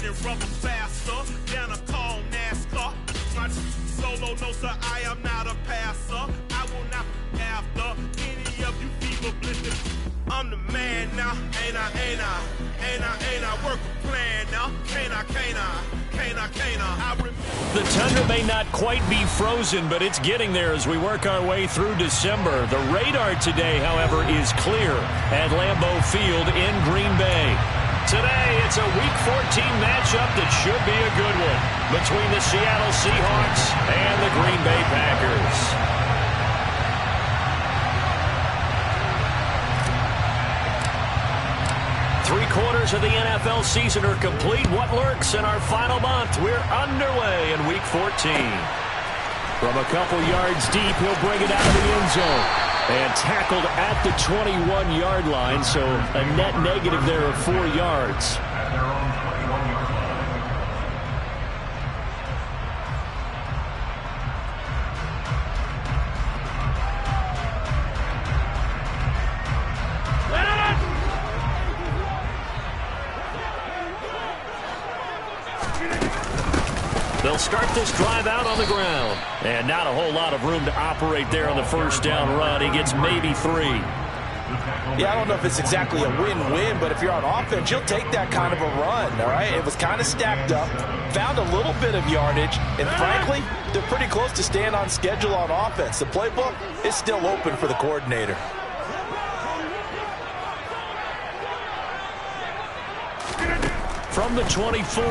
running rubber faster than a tall NASCAR. My solo, no sir, I am not a passer. I will not after any of you fever blitzes. I'm the man now, ain't I? Work a plan now, can't I? The tundra may not quite be frozen, but it's getting there as we work our way through December. The radar today, however, is clear at Lambeau Field in Green Bay. Today, it's a Week 14 matchup that should be a good one between the Seattle Seahawks and the Green Bay Packers. Three-quarters of the NFL season are complete. What lurks in our final month? We're underway in Week 14. From a couple yards deep, he'll bring it out of the end zone. And tackled at the 21-yard line, so a net negative there of 4 yards. They'll start this drive out on the ground. And not a whole lot of room to operate there on the first down run. He gets maybe 3. Yeah, I don't know if it's exactly a win-win, but if you're on offense, you'll take that kind of a run, all right? It was kind of stacked up, found a little bit of yardage, and frankly, they're pretty close to staying on schedule on offense. The playbook is still open for the coordinator. From the 24,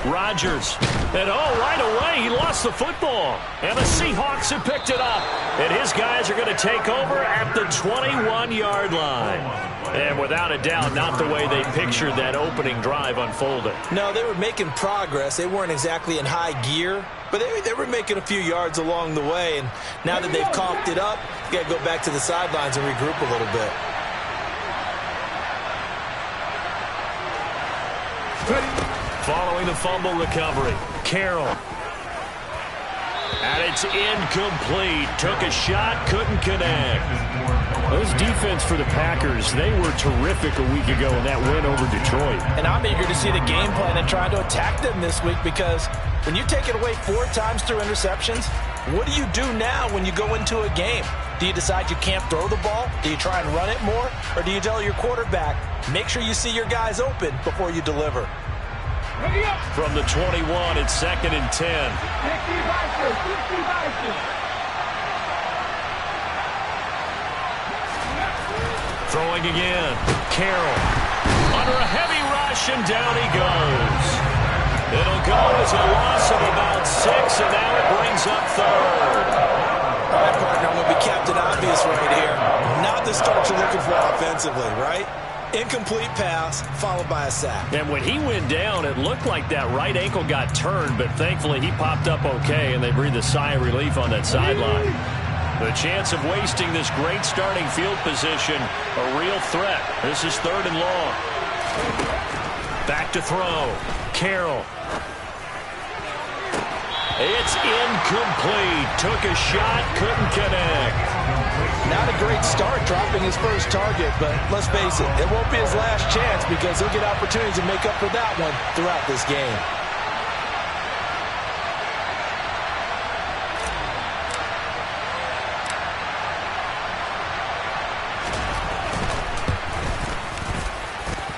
Rodgers. And right away, he lost the football. And the Seahawks have picked it up. And his guys are going to take over at the 21-yard line. And without a doubt, not the way they pictured that opening drive unfolding. No, they were making progress. They weren't exactly in high gear, but they were making a few yards along the way. And now that they've coughed it up, you got to go back to the sidelines and regroup a little bit. Following the fumble recovery, Carroll. And it's incomplete. Took a shot, couldn't connect. Those defense for the Packers, they were terrific a week ago in that win over Detroit. And I'm eager to see the game plan and try to attack them this week, because when you take it away 4 times through interceptions, what do you do now when you go into a game? Do you decide you can't throw the ball? Do you try and run it more? Or do you tell your quarterback, make sure you see your guys open before you deliver? From the 21, it's 2nd and 10. Throwing again. Carroll. Under a heavy rush, and down he goes. It'll go as a loss of about 6, and now it brings up 3rd. All right, partner, I'm going to be Captain Obvious right here. Not the start you're looking for offensively, right? Incomplete pass, followed by a sack. And when he went down, it looked like that right ankle got turned, but thankfully he popped up okay, and they breathed a sigh of relief on that sideline. The chance of wasting this great starting field position, a real threat. This is 3rd and long. Back to throw. Carroll. It's incomplete. Took a shot, couldn't connect. Not a great start dropping his first target, but let's face it, it won't be his last chance, because he'll get opportunities to make up for that one throughout this game.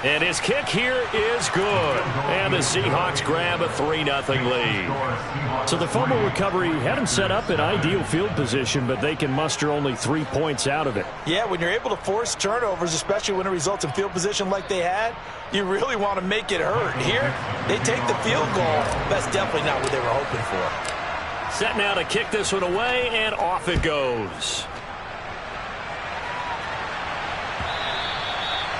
And his kick here is good. And the Seahawks grab a 3-0 lead. So the fumble recovery had him set up in ideal field position, but they can muster only 3 points out of it. Yeah, when you're able to force turnovers, especially when it results in field position like they had, you really want to make it hurt. Here, they take the field goal. That's definitely not what they were hoping for. Set now to kick this one away, and off it goes.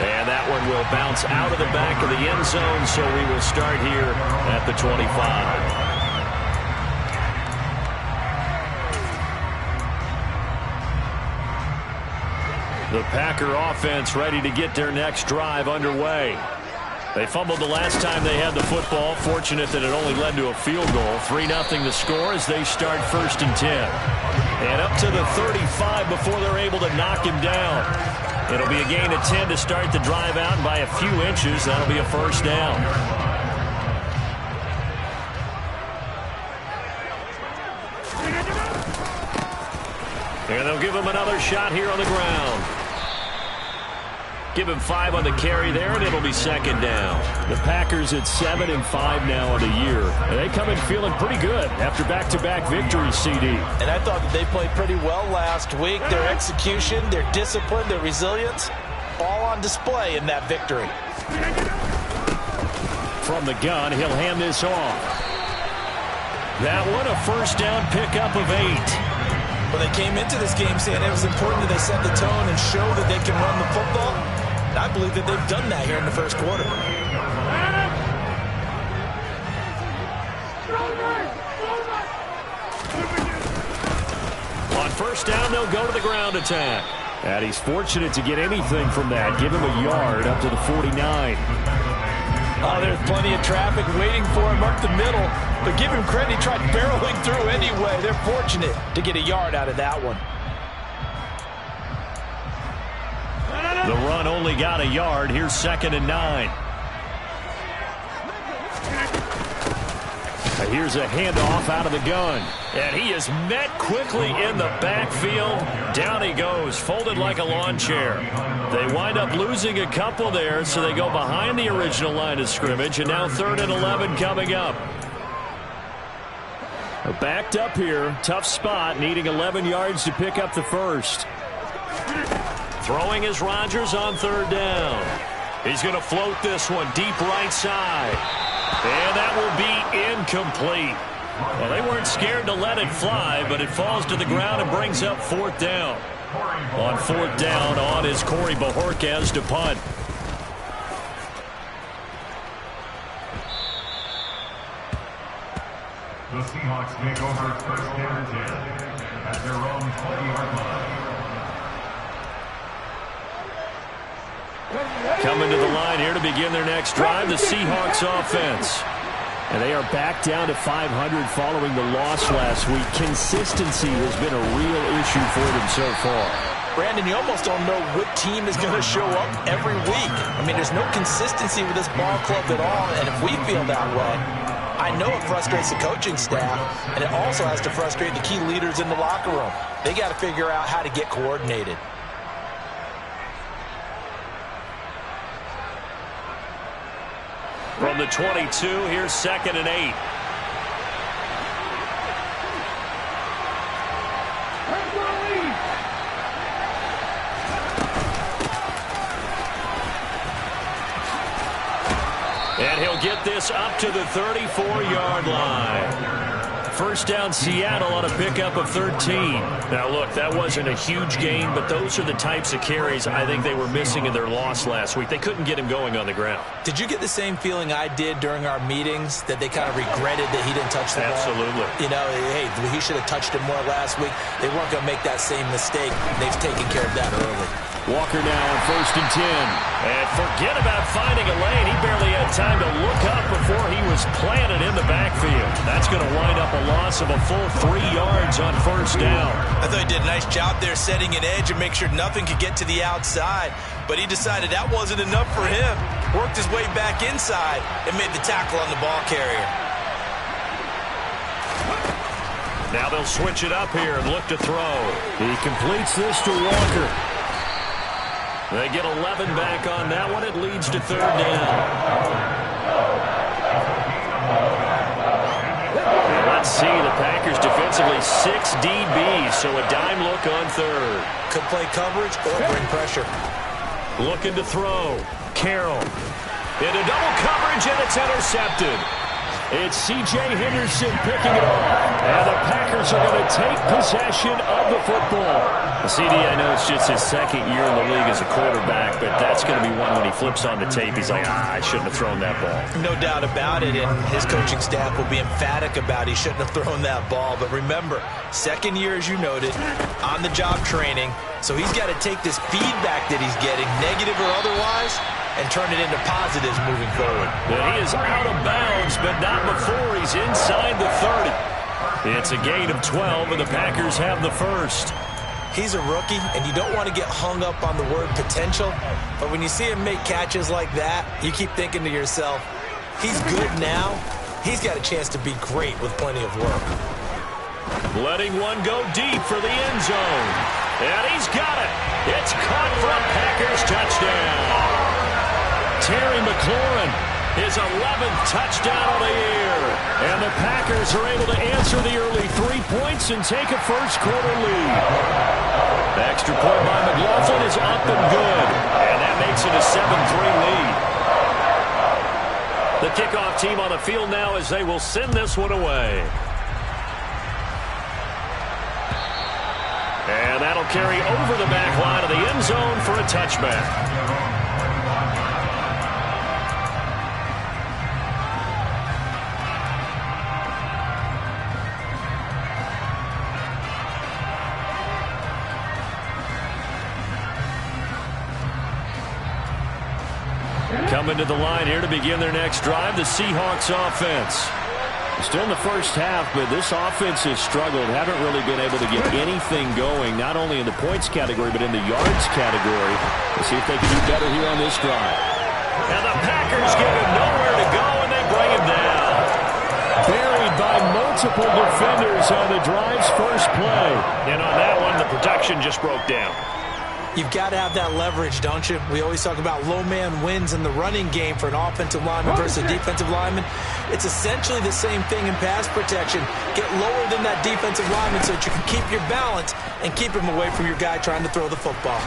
And that one will bounce out of the back of the end zone, so we will start here at the 25. The Packer offense ready to get their next drive underway. They fumbled the last time they had the football. Fortunate that it only led to a field goal. 3-0 the score as they start 1st and 10. And up to the 35 before they're able to knock him down. It'll be a gain of 10 to start the drive out, and by a few inches, that'll be a 1st down. And they'll give him another shot here on the ground. Give him 5 on the carry there, and it'll be second down. The Packers at 7-5 now on the year. And they come in feeling pretty good after back-to-back victories, CD. And I thought that they played pretty well last week. Their execution, their discipline, their resilience, all on display in that victory. From the gun, he'll hand this off. That one, a first down pickup of 8. When they came into this game saying it was important that they set the tone and show that they can run the football, and I believe that they've done that here in the first quarter. On first down, they'll go to the ground attack. And he's fortunate to get anything from that. Give him a yard up to the 49. Oh, there's plenty of traffic waiting for him up the middle. But give him credit, he tried barreling through anyway. They're fortunate to get a yard out of that one. The run only got a yard. Here's 2nd and 9. Here's a handoff out of the gun. And he is met quickly in the backfield. Down he goes, folded like a lawn chair. They wind up losing a couple there, so they go behind the original line of scrimmage, and now 3rd and 11 coming up. Backed up here, tough spot, needing 11 yards to pick up the first. Throwing is Rodgers on 3rd down. He's going to float this one deep right side. And that will be incomplete. Well, they weren't scared to let it fly, but it falls to the ground and brings up 4th down. On 4th down, on is Corey Bojorquez to punt. The Seahawks take over 1st and 10 at their own 20-yard line. Coming to the line here to begin their next drive, the Seahawks offense. And they are back down to 500 following the loss last week. Consistency has been a real issue for them so far. Brandon, you almost don't know what team is going to show up every week. I mean, there's no consistency with this ball club at all, and if we feel that way, I know it frustrates the coaching staff, and it also has to frustrate the key leaders in the locker room. They got to figure out how to get coordinated. From the 22, here's 2nd and 8. And he'll get this up to the 34-yard line. First down Seattle on a pickup of 13. Now, look, that wasn't a huge gain, but those are the types of carries I think they were missing in their loss last week. They couldn't get him going on the ground. Did you get the same feeling I did during our meetings, that they kind of regretted that he didn't touch the ball? Absolutely. You know, hey, he should have touched it more last week. They weren't going to make that same mistake. They've taken care of that early. Walker now on 1st and 10. And forget about finding a lane. He barely had time to look up before he was planted in the backfield. That's going to wind up a loss of a full 3 yards on 1st down. I thought he did a nice job there setting an edge and make sure nothing could get to the outside. But he decided that wasn't enough for him. Worked his way back inside and made the tackle on the ball carrier. Now they'll switch it up here and look to throw. He completes this to Walker. They get 11 back on that one. It leads to 3rd down. And let's see, the Packers defensively 6 DBs, so a dime look on 3rd. Could play coverage or bring pressure. Looking to throw. Carroll. Into double coverage, and it's intercepted. It's C.J. Henderson picking it off. And the Packers are going to take possession of the football. CD, I know it's just his 2nd year in the league as a quarterback, but that's going to be one when he flips on the tape. He's like, I shouldn't have thrown that ball. No doubt about it, and his coaching staff will be emphatic about he shouldn't have thrown that ball. But remember, 2nd year, as you noted, on-the-job training. So he's got to take this feedback that he's getting, negative or otherwise, and turn it into positives moving forward. And he is out of bounds, but not before he's inside the 30. It's a gain of 12, and the Packers have the first. He's a rookie, and you don't want to get hung up on the word potential, but when you see him make catches like that, you keep thinking to yourself, he's good now. He's got a chance to be great with plenty of work. Letting one go deep for the end zone. And he's got it. It's caught for a Packers touchdown. Terry McLaurin, his 11th touchdown of the year. And the Packers are able to answer the early 3 points and take a first-quarter lead. The extra point by McLaughlin is up and good. And that makes it a 7-3 lead. The kickoff team on the field now as they will send this one away. And that'll carry over the back line of the end zone for a touchback. Coming to the line here to begin their next drive, the Seahawks offense. Still in the first half, but this offense has struggled. Haven't really been able to get anything going, not only in the points category, but in the yards category. Let's see if they can do better here on this drive. And the Packers give him nowhere to go, and they bring him down. Buried by multiple defenders on the drive's first play. And on that one, the protection just broke down. You've got to have that leverage, don't you? We always talk about low man wins in the running game for an offensive lineman versus a defensive lineman. It's essentially the same thing in pass protection. Get lower than that defensive lineman so that you can keep your balance and keep him away from your guy trying to throw the football.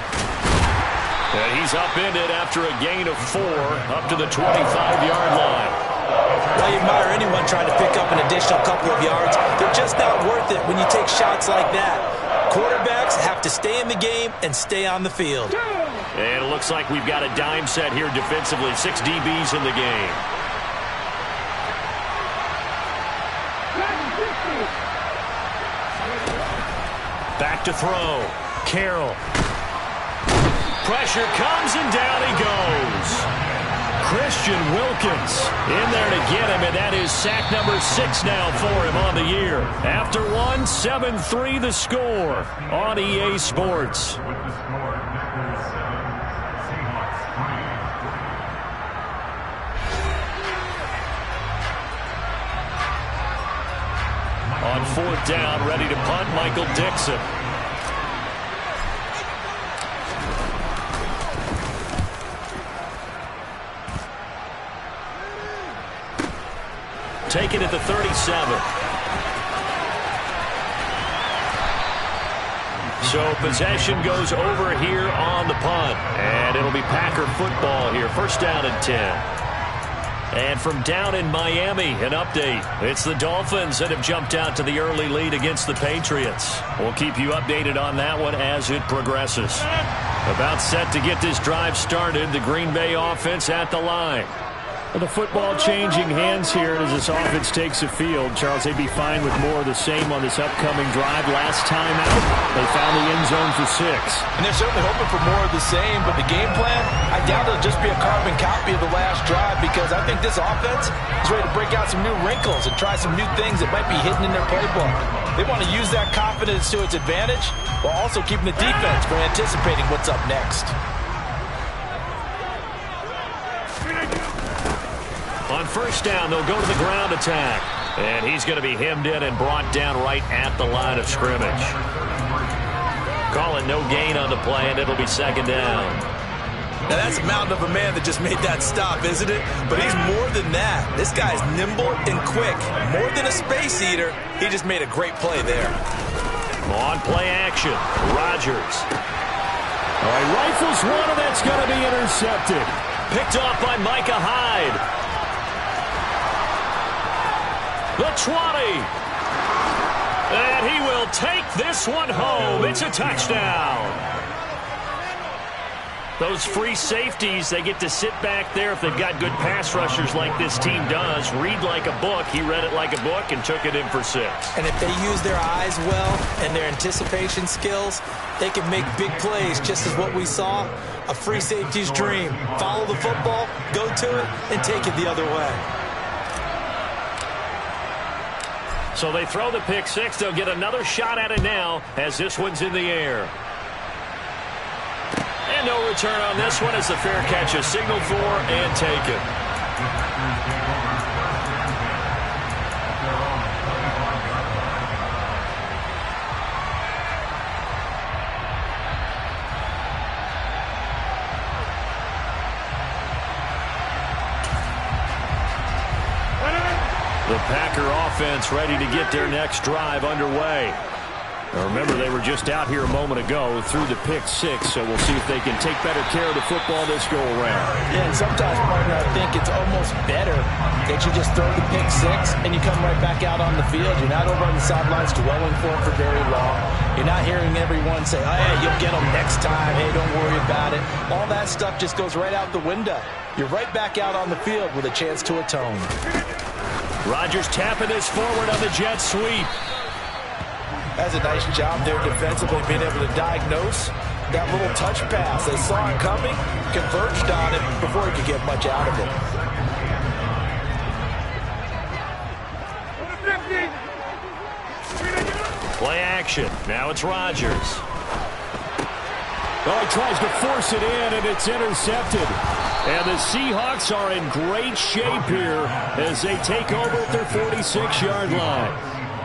And he's upended after a gain of 4 up to the 25-yard line. Well, you admire anyone trying to pick up an additional couple of yards. They're just not worth it when you take shots like that. Quarterbacks have to stay in the game and stay on the field. And it looks like we've got a dime set here defensively. 6 DBs in the game. Back to throw. Carroll. Pressure comes and down he goes. Christian Wilkins in there to get him, and that is sack number 6 now for him on the year. After 1, 7-3 the score on EA Sports. With the score, Packers 7, Seahawks 3. On 4th down, ready to punt, Michael Dixon. Taken at the 37. So possession goes over here on the punt. And it'll be Packer football here. First down and 10. And from down in Miami, an update. It's the Dolphins that have jumped out to the early lead against the Patriots. We'll keep you updated on that one as it progresses. About set to get this drive started. The Green Bay offense at the line. The football changing hands here as this offense takes the field. Charles, they'd be fine with more of the same on this upcoming drive. Last time out, they found the end zone for 6. And they're certainly hoping for more of the same, but the game plan, I doubt it'll just be a carbon copy of the last drive because I think this offense is ready to break out some new wrinkles and try some new things that might be hidden in their playbook. They want to use that confidence to its advantage while also keeping the defense from anticipating what's up next. On first down, they'll go to the ground attack. And he's going to be hemmed in and brought down right at the line of scrimmage. Calling no gain on the play, and it'll be 2nd down. Now that's a mountain of a man that just made that stop, isn't it? But he's more than that. This guy's nimble and quick. More than a space eater, he just made a great play there. On play action, Rodgers. All right, rifles one, and that's going to be intercepted. Picked off by Micah Hyde. The 20. And he will take this one home. It's a touchdown. Those free safeties, they get to sit back there if they've got good pass rushers like this team does. Read like a book. He read it like a book and took it in for 6. And if they use their eyes well and their anticipation skills, they can make big plays, just as what we saw. A free safety's dream. Follow the football, go to it, and take it the other way. So they throw the pick 6. They'll get another shot at it now as this one's in the air. And no return on this one as the fair catch is signaled for and taken. The Packer offense ready to get their next drive underway. Now remember, they were just out here a moment ago through the pick six, so we'll see if they can take better care of the football this go-around. Yeah, and sometimes, partner, I think it's almost better that you just throw the pick six and you come right back out on the field. You're not over on the sidelines dwelling for it for very long. You're not hearing everyone say, oh, hey, you'll get them next time. Hey, don't worry about it. All that stuff just goes right out the window. You're right back out on the field with a chance to atone. Rodgers tapping this forward on the jet sweep. That's a nice job there defensively, being able to diagnose that little touch pass. They saw it coming, converged on it before he could get much out of it. Play action. Now it's Rodgers. Oh, he tries to force it in, and it's intercepted. And the Seahawks are in great shape here as they take over at their 46-yard line.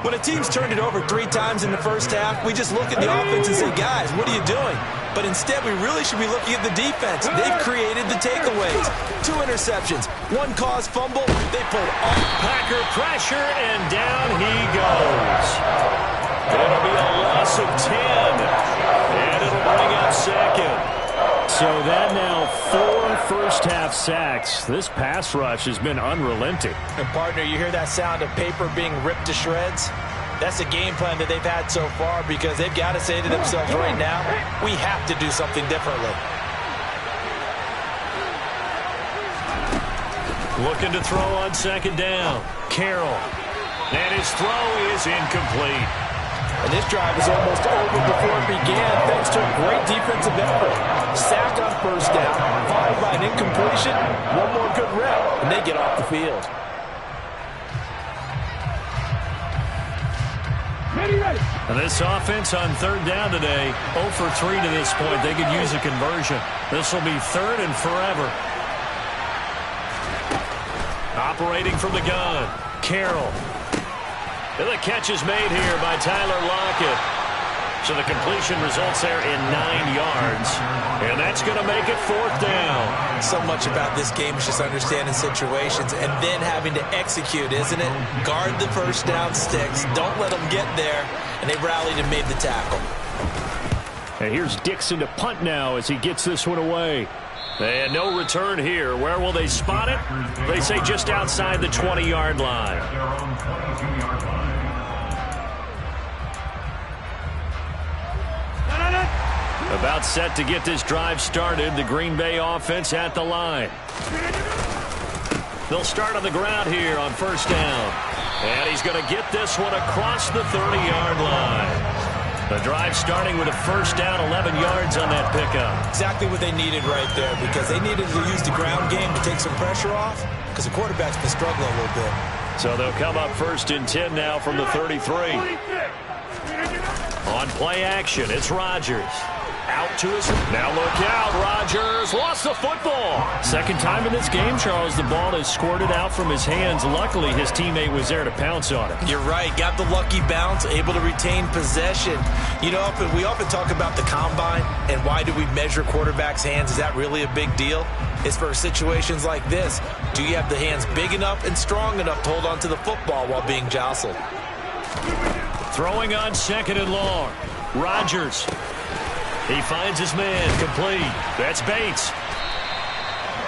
When a team's turned it over 3 times in the first half, we just look at the offense and say, guys, what are you doing? But instead, we really should be looking at the defense. They've created the takeaways. 2 interceptions, 1 caused fumble. They pulled off. Packer pressure, and down he goes. It'll be a loss of 10, and it'll bring up second. So that now 4 first-half sacks. This pass rush has been unrelenting. And, partner, you hear that sound of paper being ripped to shreds? That's the game plan that they've had so far because they've got to say to themselves right now, we have to do something differently. Looking to throw on second down. Carroll. And his throw is incomplete. And this drive was almost over before it began thanks to a great defensive effort. Sack on first down, followed by an incompletion, 1 more good rep, and they get off the field. And this offense on third down today, 0 for 3 to this point. They could use a conversion. This will be 3rd and forever. Operating from the gun, Carroll. And the catch is made here by Tyler Lockett. So the completion results there in 9 yards. And that's going to make it 4th down. So much about this game is just understanding situations and then having to execute, isn't it? Guard the first down sticks. Don't let them get there. And they rallied and made the tackle. And here's Dixon to punt now as he gets this one away. And no return here. Where will they spot it? They say just outside the 20-yard line. Their own 22-yard line. About set to get this drive started. The Green Bay offense at the line. They'll start on the ground here on first down. And he's going to get this one across the 30-yard line. The drive starting with a first down, 11 yards on that pickup. Exactly what they needed right there because they needed to use the ground game to take some pressure off because the quarterback's been struggling a little bit. So they'll come up 1st and 10 now from the 33. On play action, it's Rodgers. Out to his... Now look out, Rodgers lost the football. Second time in this game, Charles, the ball has squirted out from his hands. Luckily, his teammate was there to pounce on it. You're right. Got the lucky bounce, able to retain possession. You know, we often talk about the combine and why do we measure quarterbacks' hands. Is that really a big deal? It's for situations like this. Do you have the hands big enough and strong enough to hold on to the football while being jostled? Throwing on second and long. Rodgers. He finds his man, complete. That's Bates.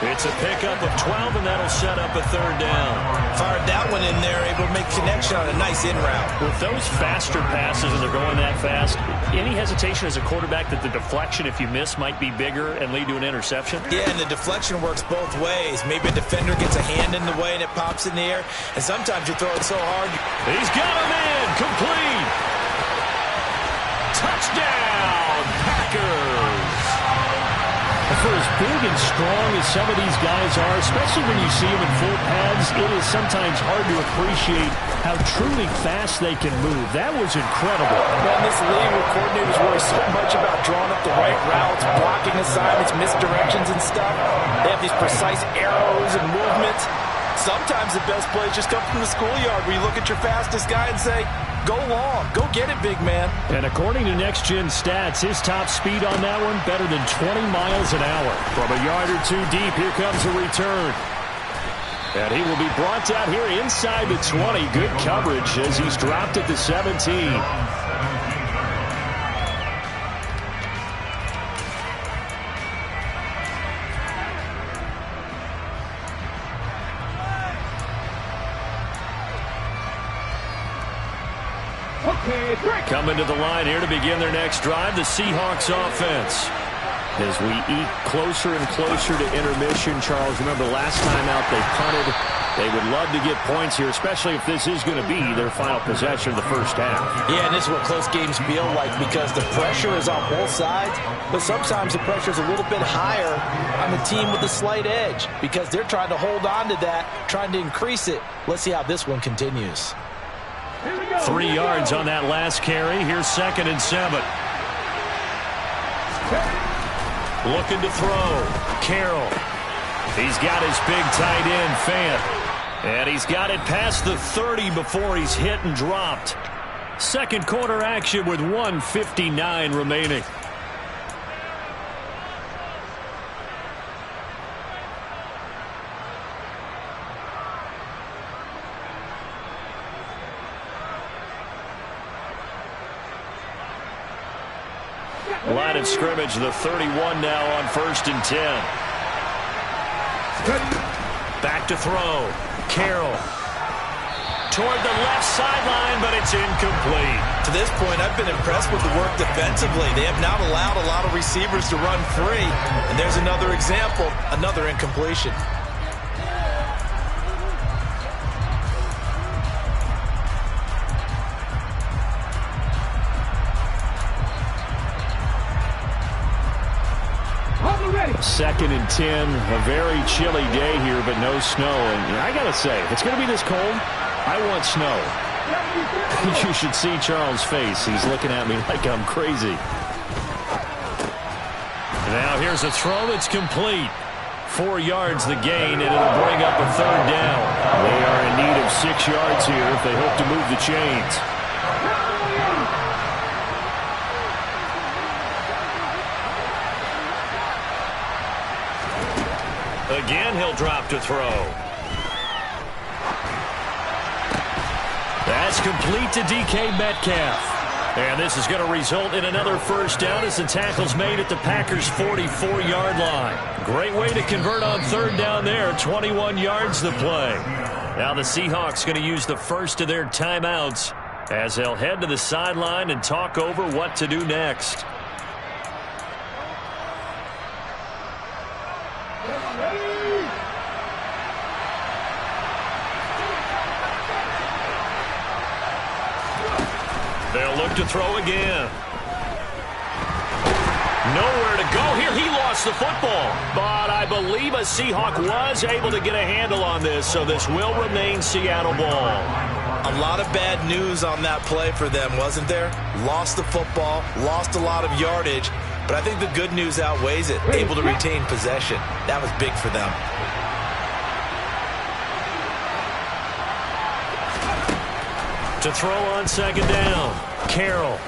It's a pickup of 12, and that'll set up a 3rd down. Fired that one in there, able to make connection on a nice in route. With those faster passes and they're going that fast, any hesitation as a quarterback that the deflection, if you miss, might be bigger and lead to an interception? Yeah, and the deflection works both ways. Maybe a defender gets a hand in the way and it pops in the air, and sometimes you throw it so hard. He's got him in, complete. Touchdown, Packers. For as big and strong as some of these guys are, especially when you see them in full pads, it is sometimes hard to appreciate how truly fast they can move. That was incredible. Man, this league where coordinators worry so much about drawing up the right routes, blocking assignments, misdirections and stuff. They have these precise arrows and movements. Sometimes the best plays just come from the schoolyard where you look at your fastest guy and say, go long, go get it, big man. And according to Next Gen Stats, his top speed on that one, better than 20 miles an hour. From a yard or two deep, here comes a return. And he will be brought down here inside the 20. Good coverage as he's dropped at the 17. Coming to the line here to begin their next drive, the Seahawks offense. As we eat closer and closer to intermission, Charles, remember last time out they punted. They would love to get points here, especially if this is going to be their final possession of the first half. Yeah, and this is what close games feel like because the pressure is on both sides, but sometimes the pressure is a little bit higher on the team with the slight edge because they're trying to hold on to that, trying to increase it. Let's see how this one continues. 3 yards on that last carry. Here's 2nd and 7. Looking to throw. Carroll. He's got his big tight end, Fant. And he's got it past the 30 before he's hit and dropped. Second quarter action with 1:59 remaining. Line of scrimmage, the 31 now on 1st and 10. Back to throw. Carroll. Toward the left sideline, but it's incomplete. To this point, I've been impressed with the work defensively. They have not allowed a lot of receivers to run free. And there's another example, another incompletion. Second and 10, a very chilly day here, but no snow. And I got to say, if it's going to be this cold, I want snow. You should see Charles' face. He's looking at me like I'm crazy. Now here's a throw that's complete. 4 yards the gain, and it'll bring up a 3rd down. They are in need of 6 yards here if they hope to move the chains. Again, he'll drop to throw. That's complete to DK Metcalf. And this is going to result in another 1st down as the tackle's made at the Packers' 44-yard line. Great way to convert on 3rd down there. 21 yards the play. Now the Seahawks going to use the first of their timeouts as they'll head to the sideline and talk over what to do next. They'll look to throw again. Nowhere to go here. He lost the football. But I believe a Seahawk was able to get a handle on this, so this will remain Seattle ball. A lot of bad news on that play for them, wasn't there? Lost the football, lost a lot of yardage, but I think the good news outweighs it. Able to retain possession. That was big for them. To throw on 2nd down, Carroll.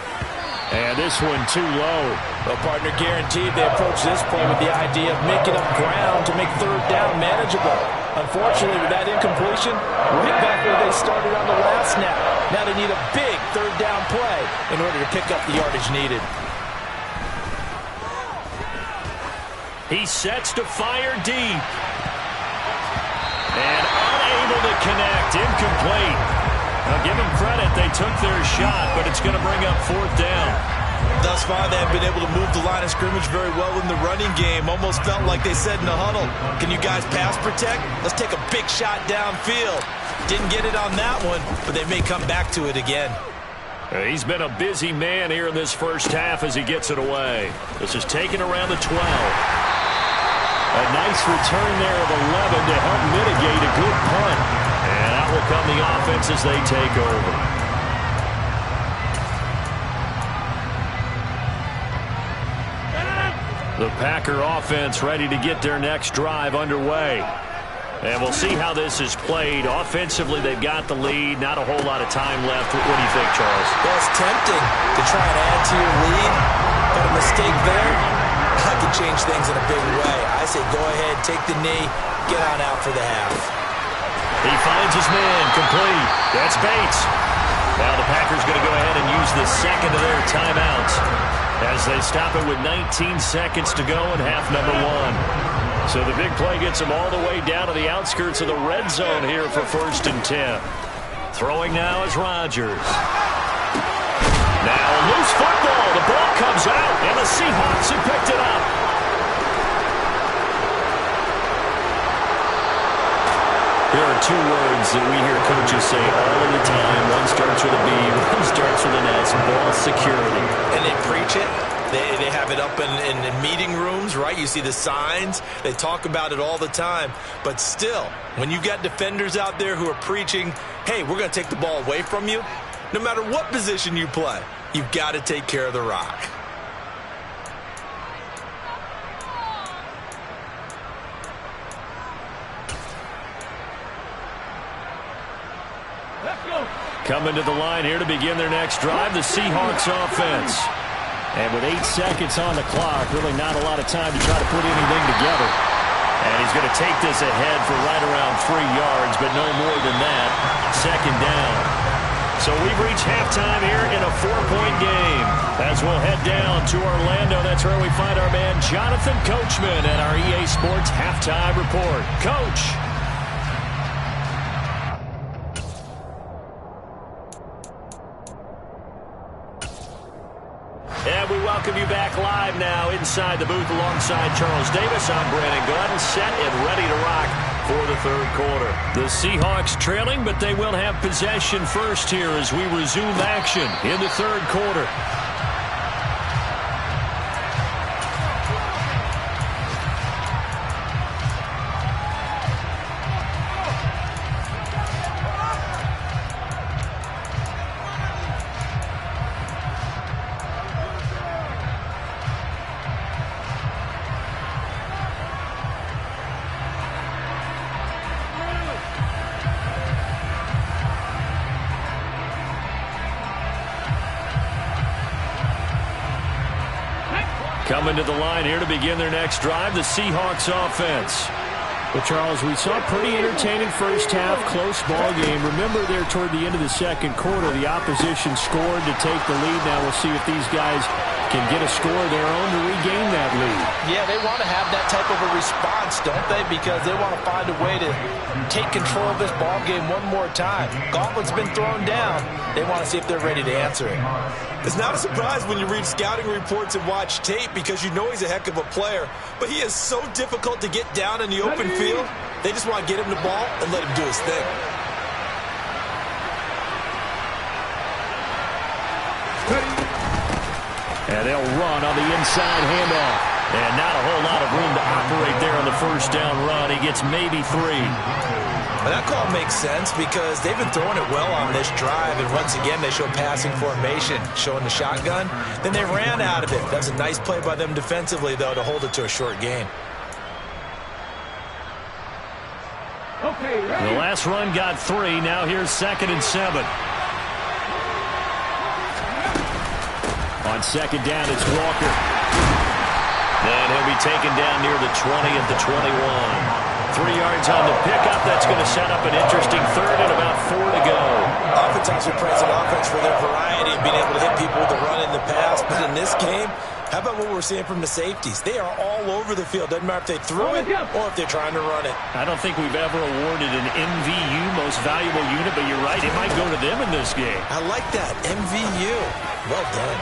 And this one too low. Well, partner, guaranteed they approach this play with the idea of making up ground to make 3rd down manageable. Unfortunately, with that incompletion, right back where they started on the last snap. Now they need a big 3rd down play in order to pick up the yardage needed. He sets to fire deep. And unable to connect, incomplete. Now give them credit, they took their shot, but it's going to bring up 4th down. Thus far, they have been able to move the line of scrimmage very well in the running game. Almost felt like they said in the huddle, can you guys pass protect? Let's take a big shot downfield. Didn't get it on that one, but they may come back to it again. He's been a busy man here in this first half as he gets it away. This is taken around the 12. A nice return there of 11 to help mitigate a good punt. And out will come the offense as they take over. The Packer offense ready to get their next drive underway. And we'll see how this is played. Offensively, they've got the lead. Not a whole lot of time left. What do you think, Charles? Well, it's tempting to try and add to your lead. But a mistake there, that could change things in a big way. I say go ahead, take the knee, get on out for the half. He finds his man, complete. That's Bates. Now the Packers going to go ahead and use the second of their timeouts as they stop it with 19 seconds to go in half number one. So the big play gets them all the way down to the outskirts of the red zone here for 1st and 10. Throwing now is Rodgers. Now a loose football. The ball comes out, and the Seahawks have picked it up. There are two words that we hear coaches say all of the time. One starts with a B, one starts with an S. Ball security. And they preach it. They have it up in meeting rooms, right? You see the signs. They talk about it all the time. But still, when you've got defenders out there who are preaching, hey, we're going to take the ball away from you, no matter what position you play, you've got to take care of the rock. Coming to the line here to begin their next drive, the Seahawks offense. And with 8 seconds on the clock, really not a lot of time to try to put anything together. And he's going to take this ahead for right around 3 yards, but no more than that. 2nd down. So we've reached halftime here in a 4-point game. As we'll head down to Orlando, that's where we find our man Jonathan Coachman at our EA Sports Halftime Report. Coach. And we welcome you back live now inside the booth alongside Charles Davis. I'm Brandon Gordon, set and ready to rock for the 3rd quarter. The Seahawks trailing, but they will have possession first here as we resume action in the 3rd quarter. Coming to the line here to begin their next drive, the Seahawks offense. Well, Charles, we saw a pretty entertaining first half, close ball game. Remember there toward the end of the 2nd quarter, the opposition scored to take the lead. Now we'll see if these guys can get a score of their own to regain that lead. Yeah, they want to have that type of a response, don't they? Because they want to find a way to take control of this ball game one more time. Gauntlet's been thrown down. They want to see if they're ready to answer it. It's not a surprise when you read scouting reports and watch tape because you know he's a heck of a player, but he is so difficult to get down in the open field. They just want to get him the ball and let him do his thing. And they'll run on the inside handoff. And not a whole lot of room to operate there on the 1st down run. He gets maybe 3. Well, that call makes sense because they've been throwing it well on this drive, and once again they show passing formation, showing the shotgun. Then they ran out of it. That's a nice play by them defensively, though, to hold it to a short gain. The last run got 3. Now here's 2nd and 7. On 2nd down, it's Walker. And he'll be taken down near the 20 at the 21. 3 yards on the pickup. That's going to set up an interesting 3rd and about 4 to go. Oftentimes we praise an offense for their variety of being able to hit people with the run in the pass. But in this game, how about what we're seeing from the safeties? They are all over the field. Doesn't matter if they threw it or if they're trying to run it. I don't think we've ever awarded an MVU, most valuable unit, but you're right. It might go to them in this game. I like that. MVU. Well done.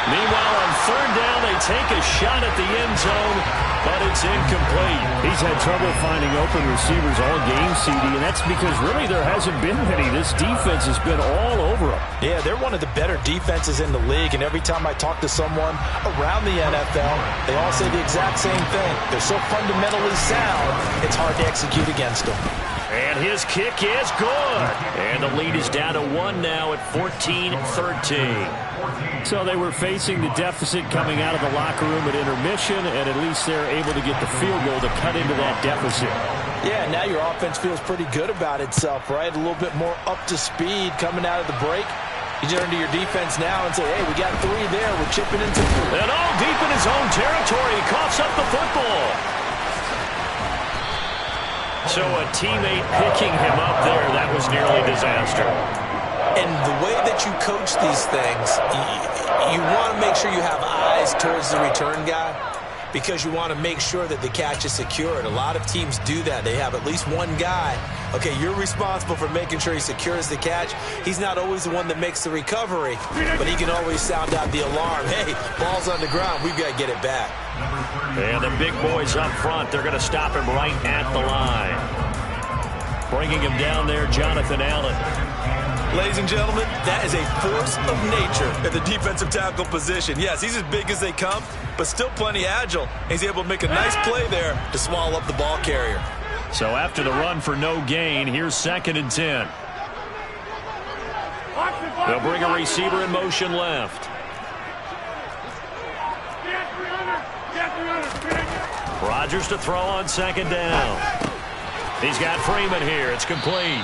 Meanwhile, on 3rd down, they take a shot at the end zone, but it's incomplete. He's had trouble finding open receivers all game, CD, and that's because really there hasn't been many. This defense has been all over them. Yeah, they're one of the better defenses in the league, and every time I talk to someone around the NFL, they all say the exact same thing. They're so fundamentally sound, it's hard to execute against them. And his kick is good. And the lead is down to 1 now at 14-13. So they were facing the deficit coming out of the locker room at intermission, and at least they're able to get the field goal to cut into that deficit. Yeah, now your offense feels pretty good about itself, right? A little bit more up to speed coming out of the break. You turn to your defense now and say, hey, we got 3 there. We're chipping into 3. And all deep in his own territory. He coughs up the football. So a teammate picking him up there, that was nearly disaster. And the way that you coach these things, you want to make sure you have eyes towards the return guy because you want to make sure that the catch is secured. A lot of teams do that. They have at least one guy. Okay, you're responsible for making sure he secures the catch. He's not always the one that makes the recovery, but he can always sound out the alarm. Hey, ball's on the ground. We've got to get it back. And the big boys up front, they're going to stop him right at the line. Bringing him down there, Jonathan Allen. Ladies and gentlemen, that is a force of nature at the defensive tackle position. Yes, he's as big as they come, but still plenty agile. He's able to make a nice play there to swallow up the ball carrier. So after the run for no gain, here's 2nd and 10. They'll bring a receiver in motion left. Rodgers to throw on 2nd down. He's got Freeman here. It's complete.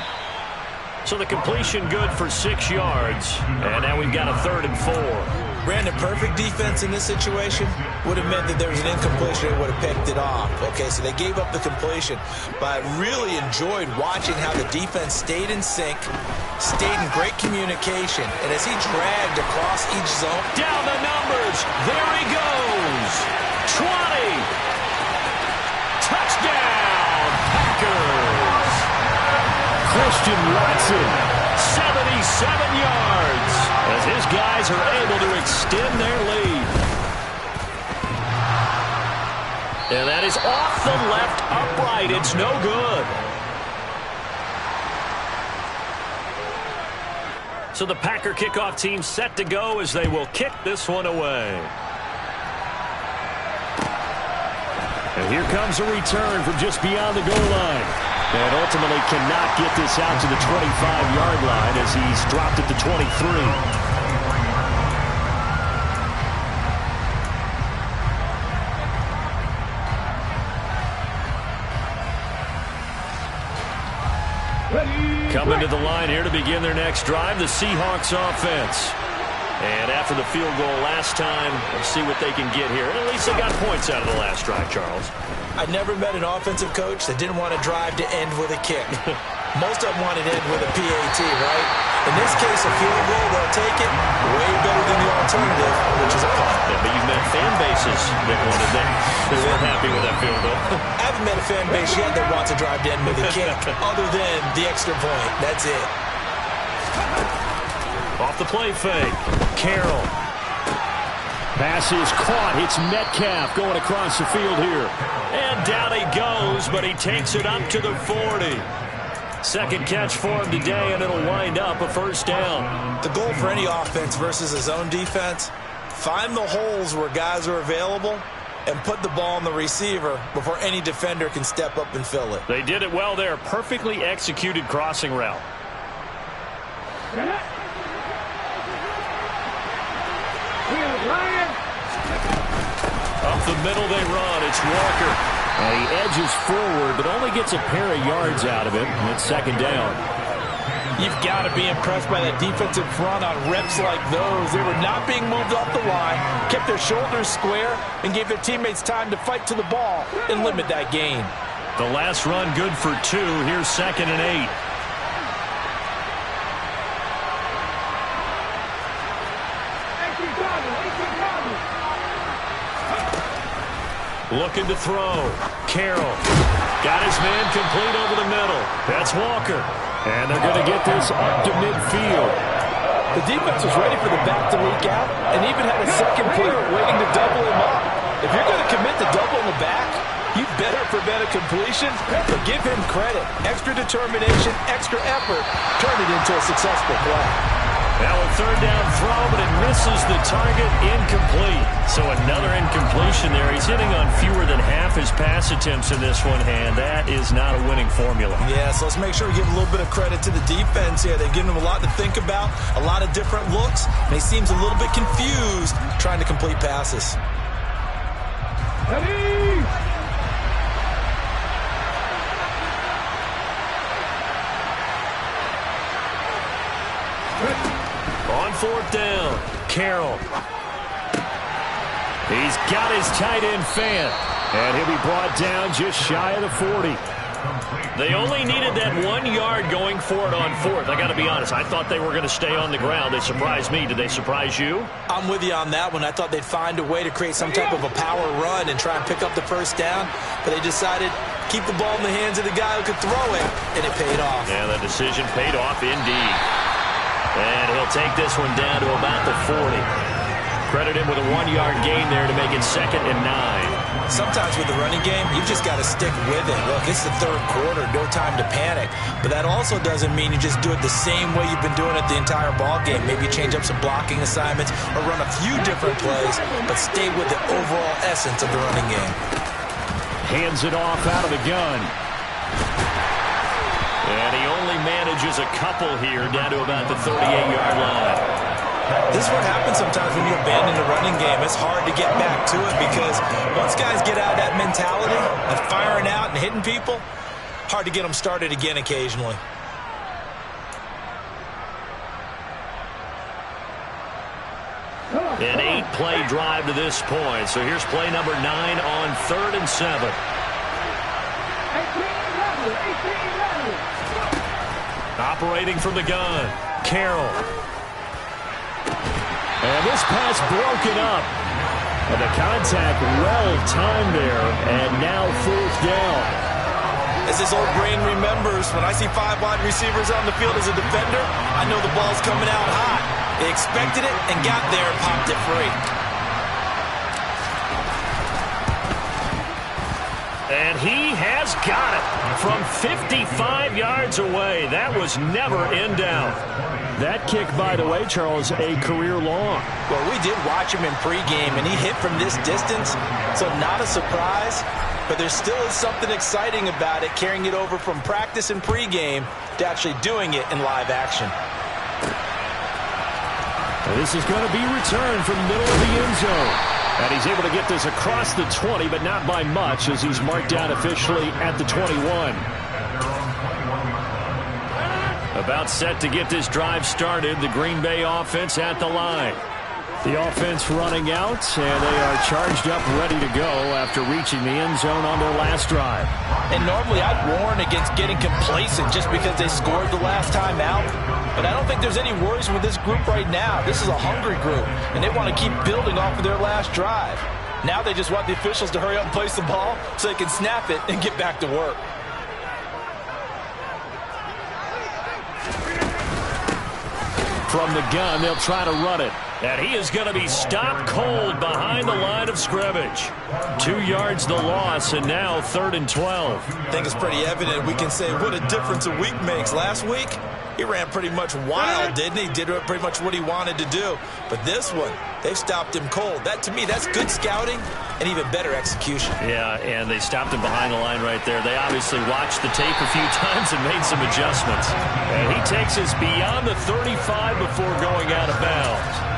So the completion good for 6 yards. And now we've got a 3rd and 4. Brandon, perfect defense in this situation would have meant that there was an incompletion. They would have picked it off. Okay, so they gave up the completion. But I really enjoyed watching how the defense stayed in sync, stayed in great communication. And as he dragged across each zone. Down the numbers. There he goes. 20. Touchdown, Packers. Christian Watson, 77 yards, as his guys are able to extend their lead. And that is off the left upright. It's no good. So the Packer kickoff team set to go as they will kick this one away. And here comes a return from just beyond the goal line. And ultimately cannot get this out to the 25-yard line as he's dropped at the 23. Coming to the line here to begin their next drive, the Seahawks offense. And after the field goal last time, let's see what they can get here. At least they got points out of the last drive, Charles. I never met an offensive coach that didn't want to drive to end with a kick. Most of them wanted to end with a PAT, right? In this case, a field goal, they'll take it. Way better than the alternative, which is a punt. Yeah, but you've met fan bases that wanted that. They weren't happy with that field goal. I haven't met a fan base yet that wants to drive to end with a kick, other than the extra point. That's it. Off the play fake. Carroll. Pass is caught. It's Metcalf going across the field here. And down he goes, but he takes it up to the 40. Second catch for him today, and it'll wind up a 1st down. The goal for any offense versus a zone defense, find the holes where guys are available and put the ball on the receiver before any defender can step up and fill it. They did it well there. Perfectly executed crossing route. Up the middle they run. It's Walker. And he edges forward, but only gets a pair of yards out of it. And it's 2nd down. You've got to be impressed by that defensive front on reps like those. They were not being moved off the line, kept their shoulders square, and gave their teammates time to fight to the ball and limit that gain. The last run good for 2. Here's 2nd and 8. Looking to throw. Carroll. Got his man complete over the middle. That's Walker. And they're going to get this up to midfield. The defense was ready for the back to leak out and even had a second player waiting to double him up. If you're going to commit to double in the back, you better prevent a completion, but give him credit. Extra determination, extra effort, turn it into a successful play. Now a 3rd down throw, but it misses the target, incomplete. So another incompletion there. He's hitting on fewer than half his pass attempts in this one, and that is not a winning formula. Yeah, so let's make sure we give a little bit of credit to the defense here. They've given him a lot to think about, a lot of different looks, and he seems a little bit confused trying to complete passes. Ready? On 4th down, Carroll. He's got his tight end fan, and he'll be brought down just shy of the 40. They only needed that 1 yard going for it on fourth. I got to be honest, I thought they were going to stay on the ground. They surprised me. Did they surprise you? I'm with you on that one. I thought they'd find a way to create some type of a power run and try and pick up the first down, but they decided keep the ball in the hands of the guy who could throw it, and it paid off. Yeah, the decision paid off indeed. And he'll take this one down to about the 40. Credit him with a 1 yard gain there to make it 2nd and 9. Sometimes with the running game, you've just got to stick with it. Look, it's the third quarter, no time to panic. But that also doesn't mean you just do it the same way you've been doing it the entire ball game. Maybe change up some blocking assignments or run a few different plays, but stay with the overall essence of the running game. Hands it off out of the gun. And he only manages a couple here down to about the 38-yard line. This is what happens sometimes when you abandon the running game. It's hard to get back to it because once guys get out of that mentality of firing out and hitting people, hard to get them started again occasionally. An 8-play drive to this point. So here's play number 9 on 3rd and 7. Operating from the gun, Carroll. And this pass broken up. And the contact well-timed there, and now 4th down. As his old brain remembers, when I see 5 wide receivers on the field as a defender, I know the ball's coming out hot. They expected it and got there and popped it free. And he has got it from 55 yards away. That was never in doubt. That kick, by the way, Charles, a career long. Well, we did watch him in pregame, and he hit from this distance, so not a surprise. But there still is something exciting about it, carrying it over from practice and pregame to actually doing it in live action. This is going to be returned from the middle of the end zone. And he's able to get this across the 20, but not by much, as he's marked down officially at the 21. About set to get this drive started. The Green Bay offense at the line. The offense running out, and they are charged up, ready to go after reaching the end zone on their last drive. And normally I'd warn against getting complacent just because they scored the last time out. But I don't think there's any worries with this group right now. This is a hungry group, and they want to keep building off of their last drive. Now they just want the officials to hurry up and place the ball so they can snap it and get back to work. From the gun, they'll try to run it. And he is going to be stopped cold behind the line of scrimmage. 2 yards the loss, and now 3rd and 12. I think it's pretty evident. We can say what a difference a week makes. Last week, he ran pretty much wild, didn't he? Did pretty much what he wanted to do. But this one, they've stopped him cold. That, to me, that's good scouting and even better execution. Yeah, and they stopped him behind the line right there. They obviously watched the tape a few times and made some adjustments. And he takes us beyond the 35 before going out of bounds.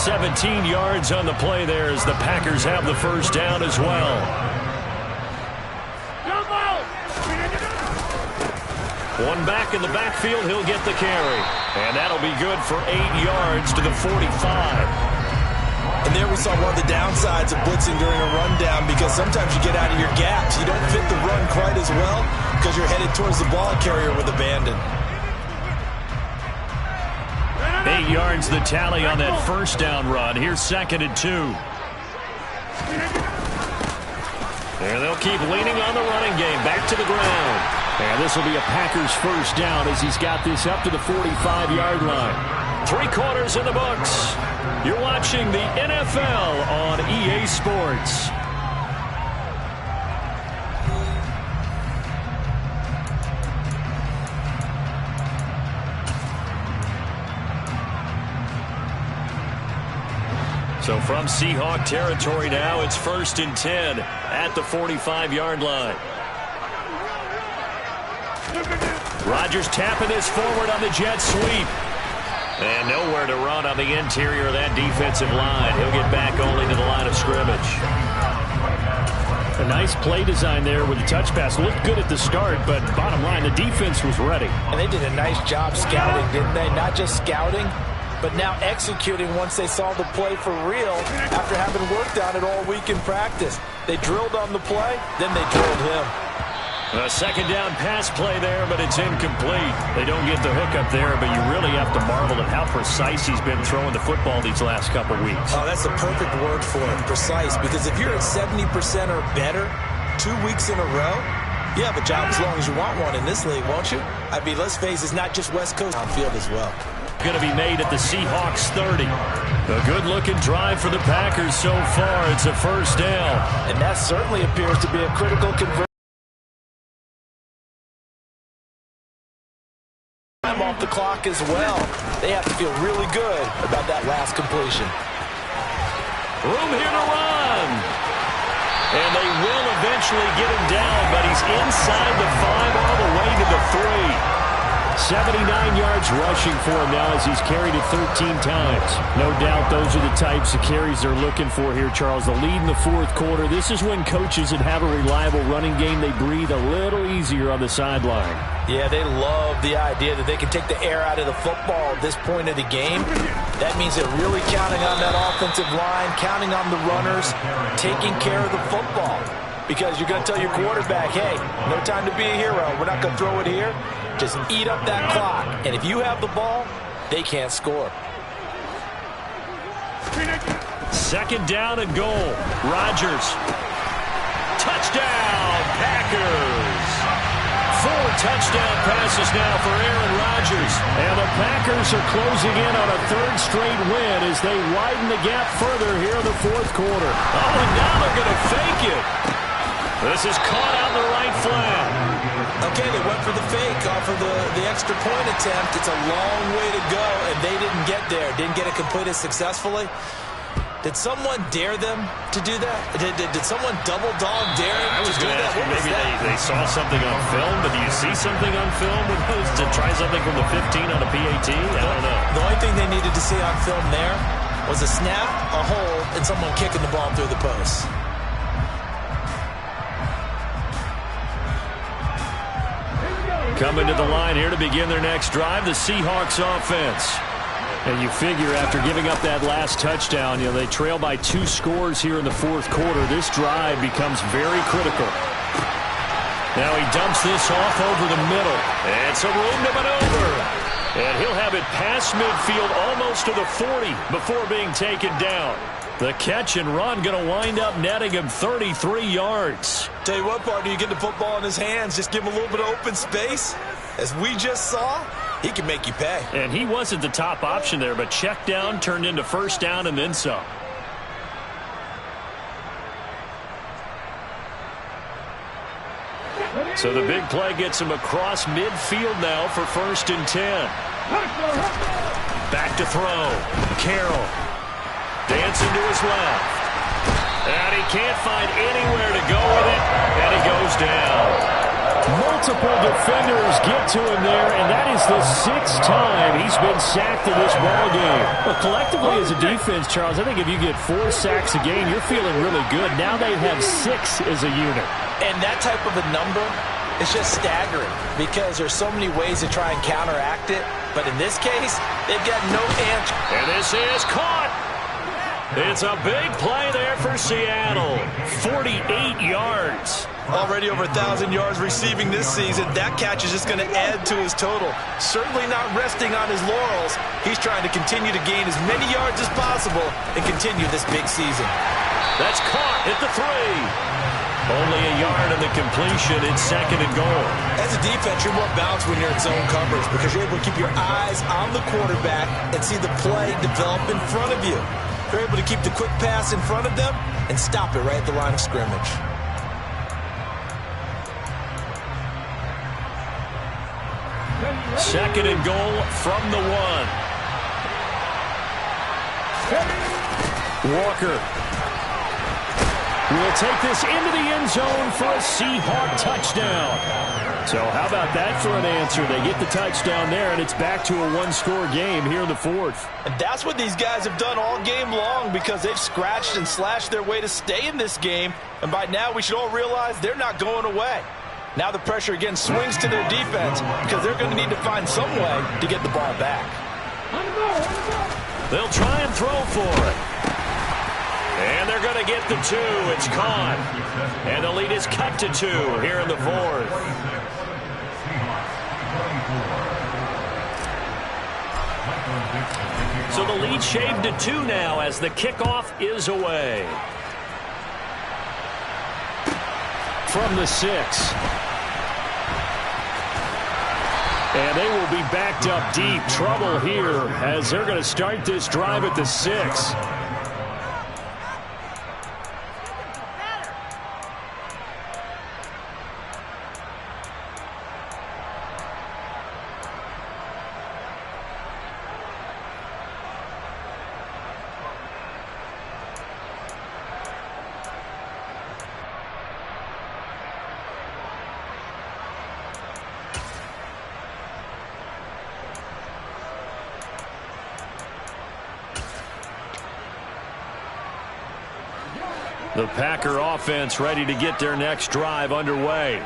17 yards on the play there as the Packers have the first down as well. One back in the backfield, he'll get the carry. And that'll be good for 8 yards to the 45. And there we saw one of the downsides of blitzing during a rundown, because sometimes you get out of your gaps. You don't fit the run quite as well because you're headed towards the ball carrier with abandon. 8 yards the tally on that first down run. Here's 2nd and 2. And they'll keep leaning on the running game. Back to the ground. And this will be a Packers first down as he's got this up to the 45-yard line. 3 quarters in the books. You're watching the NFL on EA Sports. So from Seahawk territory now, it's 1st and 10 at the 45-yard line. Rodgers tapping this forward on the jet sweep. And nowhere to run on the interior of that defensive line. He'll get back only to the line of scrimmage. A nice play design there with the touch pass. Looked good at the start, but bottom line, the defense was ready. And they did a nice job scouting, didn't they? Not just scouting, but now executing once they saw the play for real after having worked on it all week in practice. They drilled on the play, then they drilled him. A second down pass play there, but it's incomplete. They don't get the hook up there, but you really have to marvel at how precise he's been throwing the football these last couple weeks. Oh, that's the perfect word for it, precise, because if you're at 70% or better 2 weeks in a row, you have a job as long as you want one in this league, won't you? I mean, let's face it, it's not just West Coast on field as well. Going to be made at the Seahawks 30. A good-looking drive for the Packers so far. It's a first down. And that certainly appears to be a critical conversion. Time off the clock as well. They have to feel really good about that last completion. Room here to run. And they will eventually get him down, but he's inside the 5 all the way to the 3. 79 yards rushing for him now as he's carried it 13 times. No doubt those are the types of carries they're looking for here, Charles. The lead in the fourth quarter. This is when coaches that have a reliable running game, they breathe a little easier on the sideline. Yeah, they love the idea that they can take the air out of the football at this point of the game. That means they're really counting on that offensive line, counting on the runners, taking care of the football. Because you're going to tell your quarterback, hey, no time to be a hero. We're not going to throw it here. Just eat up that clock. And if you have the ball, they can't score. Second down and goal. Rodgers. Touchdown, Packers. 4 touchdown passes now for Aaron Rodgers. And the Packers are closing in on a third straight win as they widen the gap further here in the fourth quarter. Oh, and now they're going to fake it. This is caught out in the right flat. Okay, they went for the fake off of the extra point attempt. It's a long way to go, and they didn't get there. Didn't get it completed successfully. Did someone dare them to do that? Did someone double dog dare them to do that? Maybe they saw something on film, but do you see something on film with those to try something from the 15 on a PAT? I don't know. The only thing they needed to see on film there was a snap, a hold, and someone kicking the ball through the post. Coming to the line here to begin their next drive, the Seahawks offense. And you figure after giving up that last touchdown, they trail by 2 scores here in the fourth quarter. This drive becomes very critical. Now he dumps this off over the middle. It's a room to maneuver. And he'll have it past midfield almost to the 40 before being taken down. The catch and run going to wind up netting him 33 yards. Tell you what, partner, you get the football in his hands, just give him a little bit of open space. As we just saw, he can make you pay. And he wasn't the top option there, but check down turned into first down and then some. So the big play gets him across midfield now for 1st and 10. Back to throw. Carroll. Dancing to his left. And he can't find anywhere to go with it. And he goes down. Multiple defenders get to him there, and that is the 6th time he's been sacked in this ballgame. Well, collectively as a defense, Charles, I think if you get 4 sacks a game, you're feeling really good. Now they have 6 as a unit. And that type of a number is just staggering because there's so many ways to try and counteract it. But in this case, they've got no answer. And this is caught. It's a big play there for Seattle. 48 yards. Already over 1,000 yards receiving this season. That catch is just going to add to his total. Certainly not resting on his laurels. He's trying to continue to gain as many yards as possible and continue this big season. That's caught at the 3. Only a yard in the completion. It's 2nd and goal. As a defense, you're more balanced when you're in zone coverage because you're able to keep your eyes on the quarterback and see the play develop in front of you. You're able to keep the quick pass in front of them and stop it right at the line of scrimmage. Second and goal from the 1. Walker will take this into the end zone for a Seahawk touchdown. So how about that for an answer? They get the touchdown there, and it's back to a 1-score game here in the 4th. And that's what these guys have done all game long because they've scratched and slashed their way to stay in this game. And by now, we should all realize they're not going away. Now the pressure again swings to their defense because they're going to need to find some way to get the ball back. They'll try and throw for it. And they're going to get the 2. It's caught. And the lead is cut to 2 here in the 4th. So the lead shaved to 2 now as the kickoff is away. From the 6. And they will be backed up deep. Trouble here as they're going to start this drive at the 6. The Packer offense ready to get their next drive underway.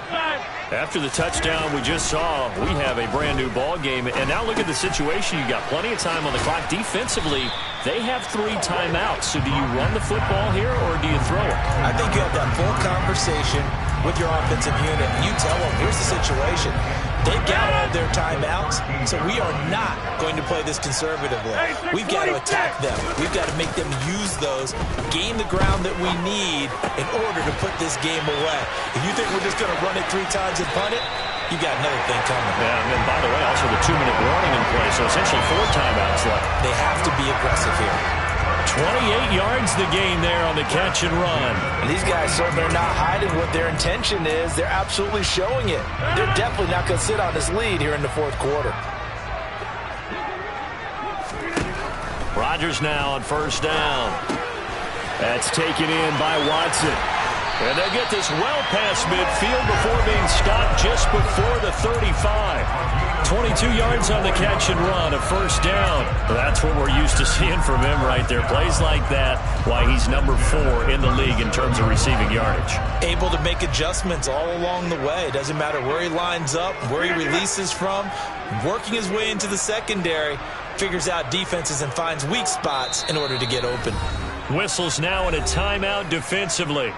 After the touchdown we just saw, we have a brand new ball game. And now look at the situation. You got plenty of time on the clock. Defensively, they have 3 timeouts. So do you run the football here or do you throw it? I think you have that full conversation with your offensive unit. And you tell them, here's the situation. They've got all their timeouts, so we are not going to play this conservatively. We've got to attack them. We've got to make them use those, gain the ground that we need in order to put this game away. If you think we're just going to run it 3 times and punt it, you got another thing coming. Yeah, and then, by the way, also the 2-minute warning in play, so essentially 4 timeouts left. They have to be aggressive here. 28 yards the gain there on the catch and run. And these guys certainly are not hiding what their intention is. They're absolutely showing it. They're definitely not going to sit on this lead here in the 4th quarter. Rodgers now on 1st down. That's taken in by Watson. And they get this well past midfield before being stopped just before the 35. 22 yards on the catch and run, a 1st down. That's what we're used to seeing from him right there. Plays like that, why he's number 4 in the league in terms of receiving yardage. Able to make adjustments all along the way. Doesn't matter where he lines up, where he releases from. Working his way into the secondary, figures out defenses and finds weak spots in order to get open. Whistles now in a timeout defensively.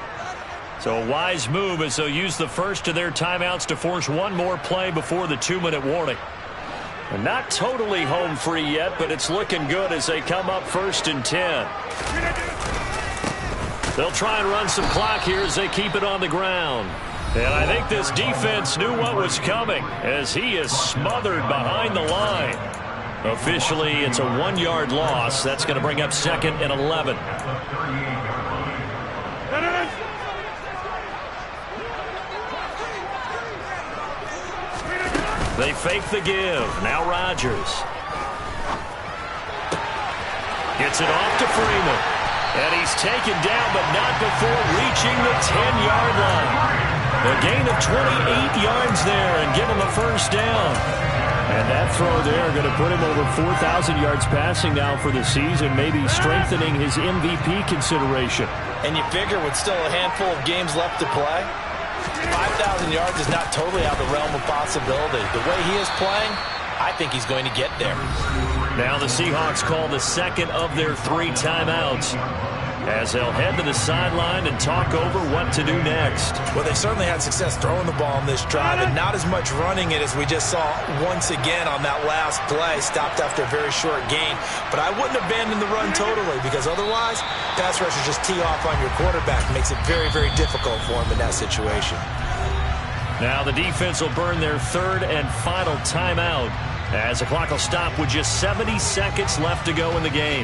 So a wise move as they'll use the first of their timeouts to force one more play before the 2-minute warning. And not totally home free yet, but it's looking good as they come up 1st and 10. They'll try and run some clock here as they keep it on the ground. And I think this defense knew what was coming as he is smothered behind the line. Officially, it's a 1-yard loss. That's going to bring up 2nd and 11. They fake the give. Now Rodgers. Gets it off to Freeman. And he's taken down, but not before reaching the 10-yard line. A gain of 28 yards there and give him a 1st down. And that throw there going to put him over 4,000 yards passing now for the season, maybe strengthening his MVP consideration. And you figure with still a handful of games left to play, 5,000 yards is not totally out of the realm of possibility. The way he is playing, I think he's going to get there. Now the Seahawks call the 2nd of their 3 timeouts as they'll head to the sideline and talk over what to do next. Well, they certainly had success throwing the ball on this drive and not as much running it as we just saw once again on that last play. Stopped after a very short gain. But I wouldn't abandon the run totally because otherwise, pass rushers just tee off on your quarterback. Makes it very, very difficult for him in that situation. Now the defense will burn their 3rd and final timeout as the clock will stop with just 70 seconds left to go in the game.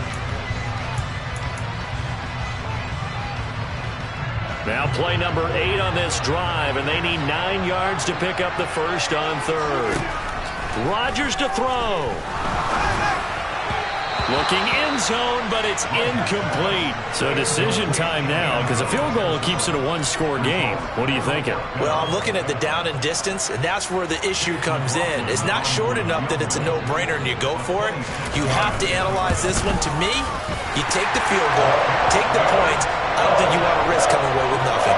Now play number 8 on this drive, and they need 9 yards to pick up the 1st on 3rd. Rodgers to throw. Looking end zone, but it's incomplete. So decision time now because a field goal keeps it a 1-score game. What are you thinking? Well, I'm looking at the down and distance, and that's where the issue comes in. It's not short enough that it's a no-brainer and you go for it. You have to analyze this one. To me, you take the field goal, take the points. I don't think you want to risk coming away with nothing.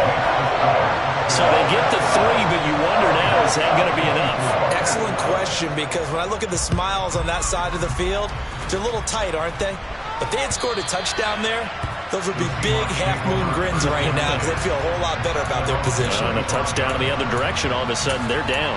So they get the 3, but you wonder now, is that going to be enough? Excellent question, because when I look at the smiles on that side of the field, they're a little tight, aren't they? If they had scored a touchdown there, those would be big half-moon grins right now because they'd feel a whole lot better about their position. On a touchdown in the other direction, all of a sudden they're down.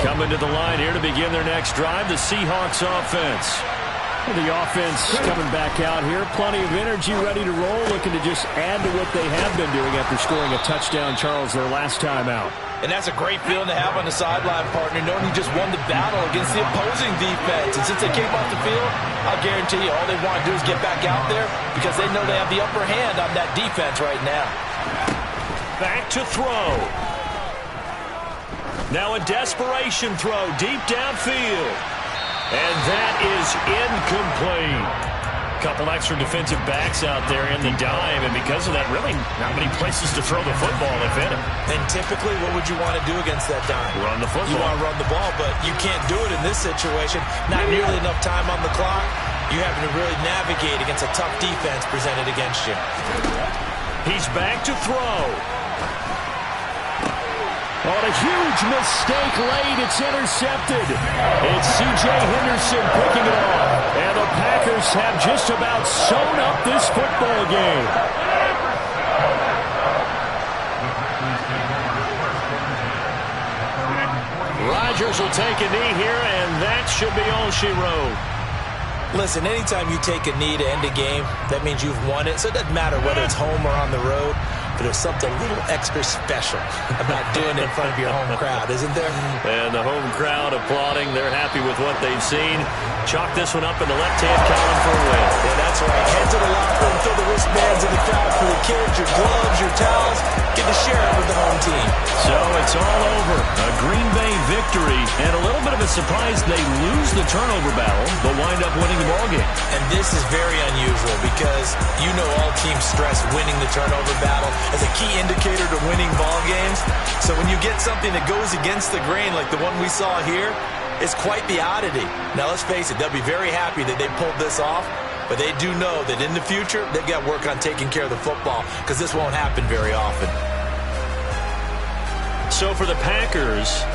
Coming to the line here to begin their next drive, the Seahawks offense. The offense coming back out here. Plenty of energy, ready to roll, looking to just add to what they have been doing after scoring a touchdown, Charles, their last time out. And that's a great feeling to have on the sideline, partner, knowing you just won the battle against the opposing defense. And since they came off the field, I'll guarantee you all they want to do is get back out there because they know they have the upper hand on that defense right now. Back to throw. Now a desperation throw deep downfield. And that is incomplete. Couple extra defensive backs out there in the dime, and because of that, really not many places to throw the football, if any. And typically, what would you want to do against that dime? Run the football. You want to run the ball, but you can't do it in this situation. Not nearly enough time on the clock. You having to really navigate against a tough defense presented against you. He's back to throw. On a huge mistake late, it's intercepted. It's C.J. Henderson picking it off. And the Packers have just about sewn up this football game. Rodgers will take a knee here, and that should be all she wrote. Listen, anytime you take a knee to end a game, that means you've won it. So it doesn't matter whether it's home or on the road. But there's something a little extra special about doing it in front of your home crowd, isn't there? And the home crowd applauding. They're happy with what they've seen. Chalk this one up in the left-hand column for a win. Yeah, that's right. Head to the locker room, throw the wristbands in the crowd for the kids, your gloves, your towels. Get to share it with the home team. So it's all over. A Green Bay victory. And a little bit of a surprise, they lose the turnover battle, but wind up winning the ballgame. And this is very unusual because you know all teams stress winning the turnover battle as a key indicator to winning ball games. So when you get something that goes against the grain like the one we saw here, it's quite the oddity. Now let's face it, they'll be very happy that they pulled this off, but they do know that in the future they've got work on taking care of the football because this won't happen very often. So for the Packers,